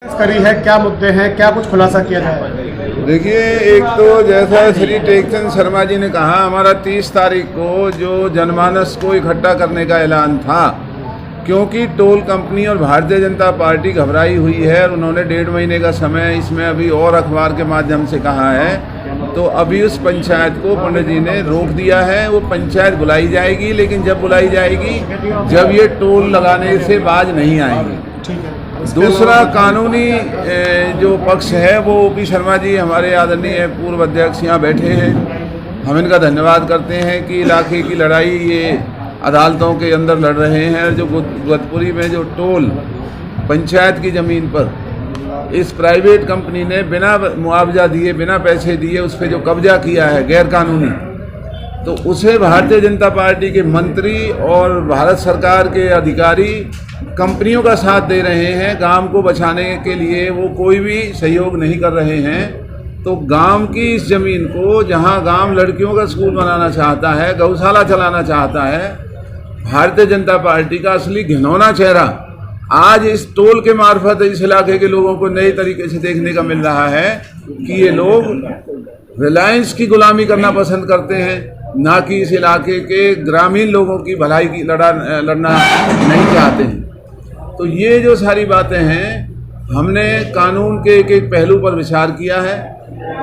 करी है, क्या मुद्दे हैं, क्या कुछ खुलासा किया जाए? देखिए, एक तो जैसा श्री टेकचंद शर्मा जी ने कहा, हमारा 30 तारीख को जो जनमानस को इकट्ठा करने का ऐलान था, क्योंकि टोल कंपनी और भारतीय जनता पार्टी घबराई हुई है और उन्होंने 1.5 महीने का समय इसमें अभी और अखबार के माध्यम से कहा है, तो अभी उस पंचायत को पंडित जी ने रोक दिया है। वो पंचायत बुलाई जाएगी, लेकिन जब बुलाई जाएगी जब ये टोल लगाने से बाज नहीं आएंगी। दूसरा कानूनी जो पक्ष है वो ओपी शर्मा जी हमारे आदरणीय पूर्व अध्यक्ष यहाँ बैठे हैं, हम इनका धन्यवाद करते हैं कि इलाके की लड़ाई ये अदालतों के अंदर लड़ रहे हैं। जो गतपुरी में जो टोल पंचायत की ज़मीन पर इस प्राइवेट कंपनी ने बिना मुआवजा दिए, बिना पैसे दिए उस पर जो कब्जा किया है गैर कानूनी, तो उसे भारतीय जनता पार्टी के मंत्री और भारत सरकार के अधिकारी कंपनियों का साथ दे रहे हैं। गांव को बचाने के लिए वो कोई भी सहयोग नहीं कर रहे हैं। तो गांव की इस ज़मीन को, जहां गांव लड़कियों का स्कूल बनाना चाहता है, गौशाला चलाना चाहता है, भारतीय जनता पार्टी का असली घिनौना चेहरा आज इस टोल के मार्फत इस इलाके के लोगों को नए तरीके से देखने का मिल रहा है कि ये लोग रिलायंस की गुलामी करना पसंद करते हैं, ना कि इस इलाके के ग्रामीण लोगों की भलाई की लड़ना नहीं चाहते हैं। तो ये जो सारी बातें हैं, हमने कानून के एक एक पहलू पर विचार किया है,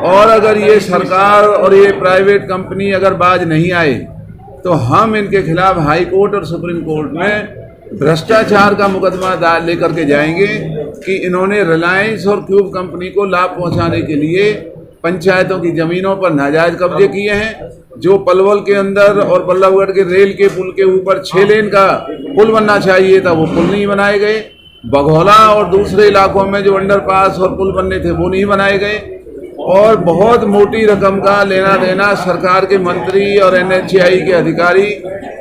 और अगर ये सरकार और ये प्राइवेट कंपनी अगर बाज नहीं आए तो हम इनके खिलाफ हाई कोर्ट और सुप्रीम कोर्ट में भ्रष्टाचार का मुकदमा लेकर के जाएंगे कि इन्होंने रिलायंस और क्यूब कंपनी को लाभ पहुंचाने के लिए पंचायतों की ज़मीनों पर नाजायज कब्जे किए हैं। जो पलवल के अंदर और बल्लभगढ़ के रेल के पुल के ऊपर 6 लेन का पुल बनना चाहिए था, वो पुल नहीं बनाए गए। बघौला और दूसरे इलाकों में जो अंडरपास और पुल बनने थे वो नहीं बनाए गए, और बहुत मोटी रकम का लेना देना सरकार के मंत्री और NHAI के अधिकारी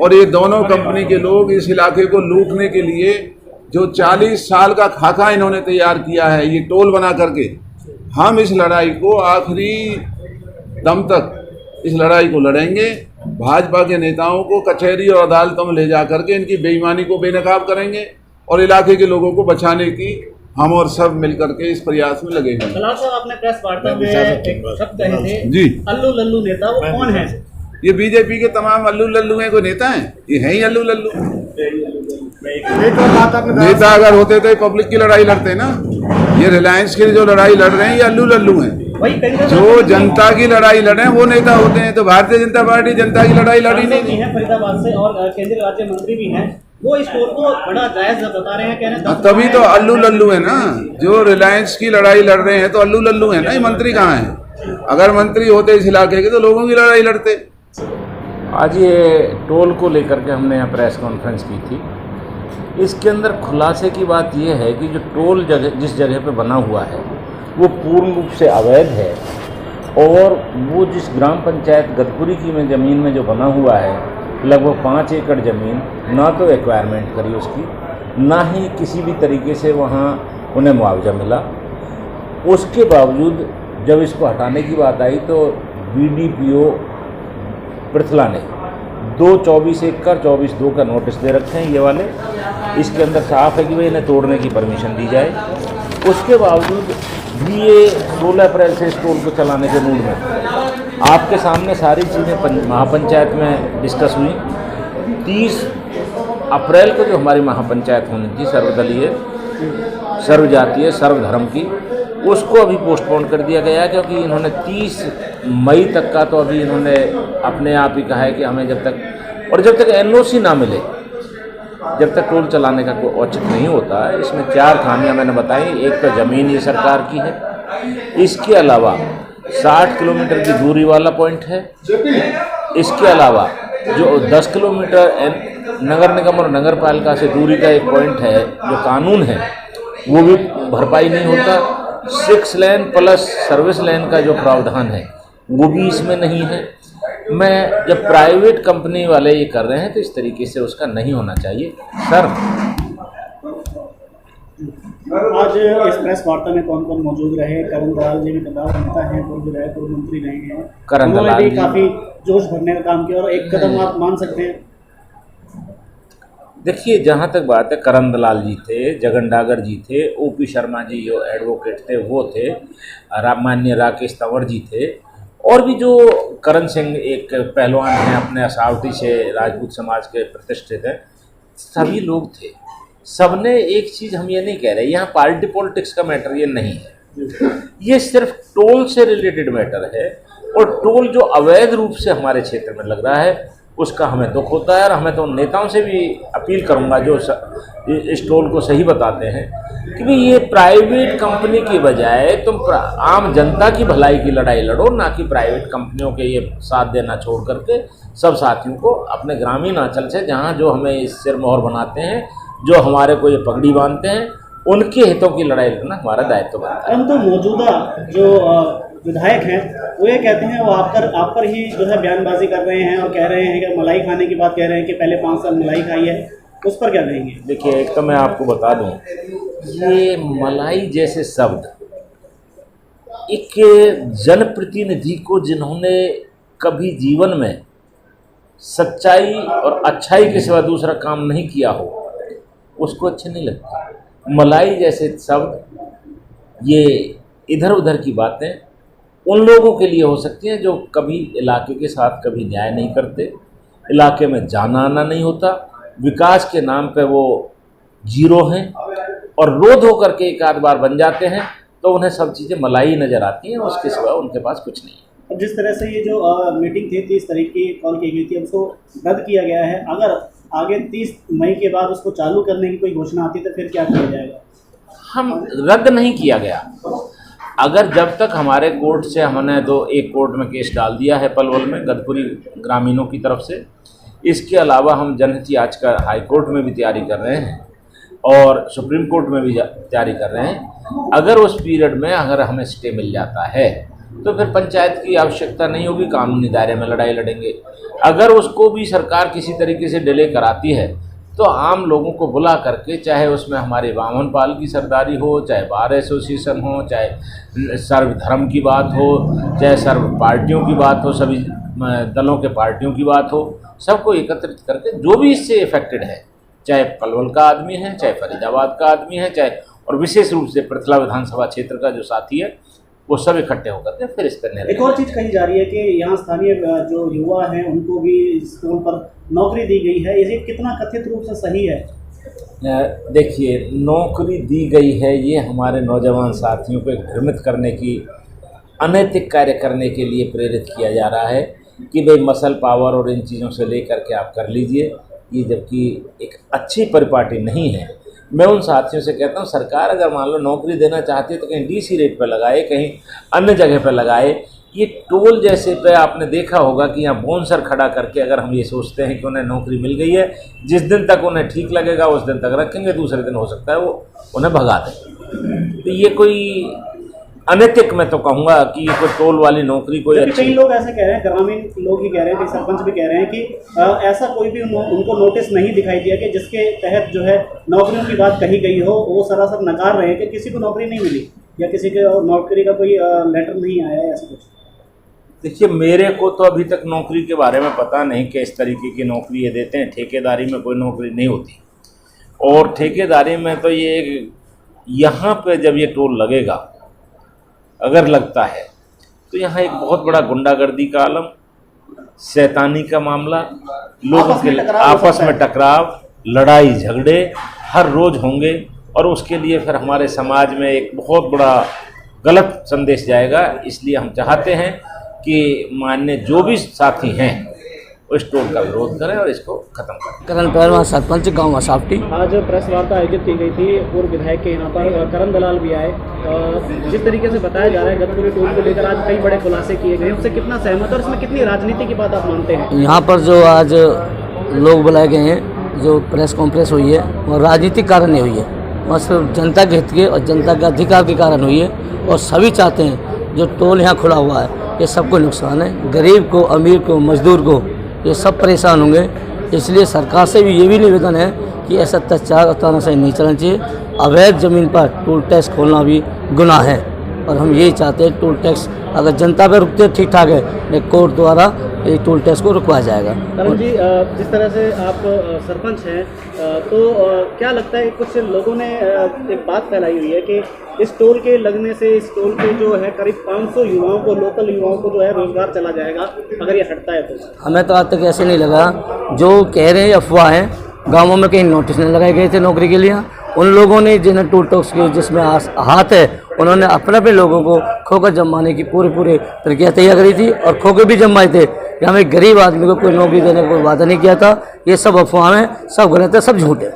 और ये दोनों कंपनी के लोग इस इलाके को लूटने के लिए जो 40 साल का खाका इन्होंने तैयार किया है ये टोल बना करके। हम इस लड़ाई को आखिरी दम तक इस लड़ाई को लड़ेंगे। भाजपा के नेताओं को कचहरी और अदालतों में ले जा करके इनकी बेईमानी को बेनकाब करेंगे और इलाके के लोगों को बचाने की हम और सब मिलकर के इस प्रयास में लगे हैं। आपने प्रेस वार्ता में एक शब्द कहे थे जी, अल्लू लल्लू नेता, वो कौन है? ये बीजेपी के तमाम अल्लू लल्लू हैं, कोई नेता हैं? ये हैं ही अल्लू लल्लू। नेता अगर होते तो पब्लिक की लड़ाई लड़ते ना। ये रिलायंस की जो लड़ाई लड़ रहे हैं ये अल्लू लल्लू हैं। जो जनता की लड़ाई लड़े वो नेता होते हैं। तो भारतीय जनता पार्टी जनता की लड़ाई लड़ी नहीं है। फरीदाबाद से और केंद्रीय राज्य मंत्री भी हैं, वो इस टोल को बड़ा जायज बता रहे हैं, कह रहे हैं तभी तो अल्लू लल्लू है ना। जो रिलायंस की लड़ाई लड़ रहे हैं तो अल्लू लल्लू है ना। ये मंत्री कहाँ है? अगर मंत्री होते इस इलाके के तो लोगों की लड़ाई लड़ते। आज ये टोल को लेकर के हमने यहाँ प्रेस कॉन्फ्रेंस की थी। इसके अंदर खुलासे की बात यह है कि जो टोल जिस जगह पे बना हुआ है वो पूर्ण रूप से अवैध है, और वो जिस ग्राम पंचायत गतपुरी की में ज़मीन में जो बना हुआ है लगभग 5 एकड़ ज़मीन, ना तो एक्वायरमेंट करी उसकी, ना ही किसी भी तरीके से वहाँ उन्हें मुआवजा मिला। उसके बावजूद जब इसको हटाने की बात आई तो BDPO पृथला ने 2/24/1 का 24/2 का नोटिस दे रखे हैं ये वाले। इसके अंदर साफ है कि भाई इन्हें तोड़ने की परमिशन दी जाए। उसके बावजूद भी ये 16 अप्रैल से इस टोल को चलाने के मूड में। आपके सामने सारी चीज़ें महापंचायत में डिस्कस हुई। 30 अप्रैल को जो हमारी महापंचायत होनी थी सर्वदलीय, सर्वजातीय, सर्वधर्म की, उसको अभी पोस्टपोन कर दिया गया, क्योंकि इन्होंने 30 मई तक का तो अभी इन्होंने अपने आप ही कहा है कि हमें जब तक NOC ना मिले, जब तक टोल चलाने का कोई औचित्य नहीं होता है। इसमें 4 खामियां मैंने बताई। एक तो ज़मीन ये सरकार की है, इसके अलावा 60 किलोमीटर की दूरी वाला पॉइंट है, इसके अलावा जो 10 किलोमीटर नगर निगम और नगर पालिका से दूरी का एक पॉइंट है जो कानून है वो भी भरपाई नहीं होता। 6 लेन प्लस सर्विस लेन का जो प्रावधान है वो भी इसमें नहीं है। मैं जब प्राइवेट कंपनी वाले ये कर रहे हैं तो इस तरीके से उसका नहीं होना चाहिए। सर, आज इस प्रेस वार्ता में कौन कौन मौजूद रहे? करण दलाल जी भी नेता हैं, पूर्व मंत्री रहे हैं, करण दलाल भी काफी जोश भरने का काम किया, और एक कदम आप मान सकते हैं? देखिए, जहाँ तक बात है, करण दलाल जी थे, जगन डागर जी थे, ओपी शर्मा जी जो एडवोकेट थे वो थे, माननीय राकेश तंवर जी थे, और भी जो करण सिंह एक पहलवान हैं अपने असावटी से, राजपूत समाज के प्रतिष्ठित हैं, सभी लोग थे। सबने एक चीज़, हम ये नहीं कह रहे, यहाँ पार्टी पॉलिटिक्स का मैटर ये नहीं है, ये सिर्फ टोल से रिलेटेड मैटर है। और टोल जो अवैध रूप से हमारे क्षेत्र में लग रहा है उसका हमें दुख होता है, और हमें तो नेताओं से भी अपील करूंगा जो इस टोल को सही बताते हैं कि भाई ये प्राइवेट कंपनी की बजाय तुम आम जनता की भलाई की लड़ाई लड़ो, ना कि प्राइवेट कंपनियों के ये साथ देना छोड़ करके सब साथियों को अपने ग्रामीण अंचल से, जहाँ जो हमें इस सिरमौर बनाते हैं, जो हमारे को ये पगड़ी बांधते हैं, उनके हितों की लड़ाई लड़ना हमारा दायित्व बनता है। परंतु मौजूदा जो विधायक हैं वो ये कहते हैं, वो आप पर ही जो है बयानबाजी कर रहे हैं और कह रहे हैं कि मलाई खाने की बात कह रहे हैं कि पहले 5 साल मलाई खाई है, उस पर क्या कहेंगे? देखिए, एक तो मैं आपको बता दूं, ये मलाई जैसे शब्द एक जनप्रतिनिधि को जिन्होंने कभी जीवन में सच्चाई और अच्छाई के सिवा दूसरा काम नहीं किया हो उसको अच्छे नहीं लगते। मलाई जैसे शब्द, ये इधर उधर की बातें उन लोगों के लिए हो सकती हैं जो कभी इलाके के साथ कभी न्याय नहीं करते, इलाके में जाना आना नहीं होता, विकास के नाम पे वो जीरो हैं, और रोध होकर के एक आध बार बन जाते हैं तो उन्हें सब चीज़ें मलाई नज़र आती हैं, उसके सिवा उनके पास कुछ नहीं है। अब जिस तरह से ये जो मीटिंग थी 30 तारीख की कॉल की गई थी, उसको रद्द किया गया है। अगर आगे 30 मई के बाद उसको चालू करने की कोई घोषणा आती तो फिर क्या किया जाएगा? हम रद्द नहीं किया गया। अगर जब तक हमारे कोर्ट से, हमने एक कोर्ट में केस डाल दिया है पलवल में गदपुरी ग्रामीणों की तरफ से, इसके अलावा हम जनहित याचिका हाई कोर्ट में भी तैयारी कर रहे हैं और सुप्रीम कोर्ट में भी तैयारी कर रहे हैं। अगर उस पीरियड में अगर हमें स्टे मिल जाता है तो फिर पंचायत की आवश्यकता नहीं होगी, कानूनी दायरे में लड़ाई लड़ेंगे। अगर उसको भी सरकार किसी तरीके से डिले कराती है तो आम लोगों को बुला करके, चाहे उसमें हमारे वामन पाल की सरदारी हो, चाहे बार एसोसिएशन हो, चाहे सर्वधर्म की बात हो, चाहे सर्व पार्टियों की बात हो, सभी दलों के पार्टियों की बात हो, सबको एकत्रित करके जो भी इससे इफेक्टेड है, चाहे पलवल का आदमी है, चाहे फरीदाबाद का आदमी है, चाहे और विशेष रूप से पृथला विधानसभा क्षेत्र का जो साथी है, वो सब इकट्ठे होकर के फिर इस पर एक और चीज़ कही जा रही है कि यहाँ स्थानीय जो युवा हैं उनको भी स्कूल पर नौकरी दी गई है, ये कितना कथित रूप से सही है? देखिए, नौकरी दी गई है, ये हमारे नौजवान साथियों को भ्रमित करने की, अनैतिक कार्य करने के लिए प्रेरित किया जा रहा है कि भाई मसल पावर और इन चीज़ों से लेकर के आप कर लीजिए, ये जबकि एक अच्छी परिपाटी नहीं है। मैं उन साथियों से कहता हूँ, सरकार अगर मान लो नौकरी देना चाहती है तो कहीं डीसी रेट पर लगाए, कहीं अन्य जगह पर लगाए। ये टोल जैसे पे आपने देखा होगा कि यहाँ बोनसर खड़ा करके अगर हम ये सोचते हैं कि उन्हें नौकरी मिल गई है, जिस दिन तक उन्हें ठीक लगेगा उस दिन तक रखेंगे, दूसरे दिन हो सकता है वो उन्हें भगा दें। तो ये कोई अनैतिक, मैं तो कहूँगा कि ये कोई टोल वाली नौकरी कोई अच्छी। कई लोग ऐसे कह रहे हैं, ग्रामीण लोग ही कह रहे हैं, सरपंच भी कह रहे हैं कि ऐसा कोई भी उनको नोटिस नहीं दिखाई दिया कि जिसके तहत जो है नौकरियों की बात कही गई हो। वो सरासर नकार रहे हैं कि किसी को नौकरी नहीं मिली या किसी के नौकरी का कोई लेटर नहीं आया है, ऐसा कुछ। देखिए, मेरे को तो अभी तक नौकरी के बारे में पता नहीं कि इस तरीके की नौकरी ये देते हैं। ठेकेदारी में कोई नौकरी नहीं होती, और ठेकेदारी में तो ये यहाँ पे जब ये टोल लगेगा, अगर लगता है तो यहाँ एक बहुत बड़ा गुंडागर्दी का आलम, शैतानी का मामला, लोगों के आपस में टकराव, लड़ाई झगड़े हर रोज होंगे, और उसके लिए फिर हमारे समाज में एक बहुत बड़ा गलत संदेश जाएगा। इसलिए हम चाहते हैं कि मान्य जो भी साथी हैं इस टोल का विरोध करें और इसको खत्म करें। करण पहलवान, सरपंच गाँव असावटी। आज प्रेस वार्ता आयोजित की गई थी, पूर्व विधायक के यहाँ पर करण दलाल भी आए। जिस तरीके से बताया जा रहा है गदपुरी टोल को लेकर आज कई बड़े खुलासे किए गए, उससे कितना सहमत और इसमें कितनी राजनीति की बात आप मानते हैं? यहाँ पर जो आज लोग बुलाए गए हैं, जो प्रेस कॉन्फ्रेंस हुई है, वो राजनीतिक कारण नहीं हुई है, वह सिर्फ जनता के हित के और जनता के अधिकार के कारण हुई है। और सभी चाहते हैं जो टोल यहाँ खुला हुआ है ये सबको नुकसान है, गरीब को, अमीर को, मजदूर को, ये सब परेशान होंगे। इसलिए सरकार से भी ये भी निवेदन है कि ऐसा अत्याचार और तानाशाही नहीं चलना चाहिए। अवैध ज़मीन पर टोल टैक्स खोलना भी गुनाह है। और हम यही चाहते हैं टोल टैक्स अगर जनता पे रुकते ठीक ठाक है, लेकिन कोर्ट द्वारा ये टोल टैक्स को रुकवाया जाएगा। करण जी, जिस तरह से आप सरपंच हैं, तो क्या लगता है कुछ लोगों ने एक बात फैलाई हुई है कि इस टोल के लगने से इस टोल पे जो है करीब 500 युवाओं को, लोकल युवाओं को जो है रोजगार चला जाएगा अगर ये हटता है तो। हमें तो आज तक ऐसे नहीं लगा, जो कह रहे हैं अफवाह है। गाँवों में कहीं नोटिस नहीं लगाए गए थे नौकरी के लिए। उन लोगों ने जिन्हें टोल टैक्स के जिसमें हाथ है, उन्होंने अपने अपने लोगों को खोकर जमाने की पूरी प्रक्रिया तैयार करी थी और खोकर भी जमाए थे कि हमें गरीब आदमी को कोई नौकरी देने का कोई वादा नहीं किया था। ये सब अफवाह हैं, सब गलत है, सब झूठ है।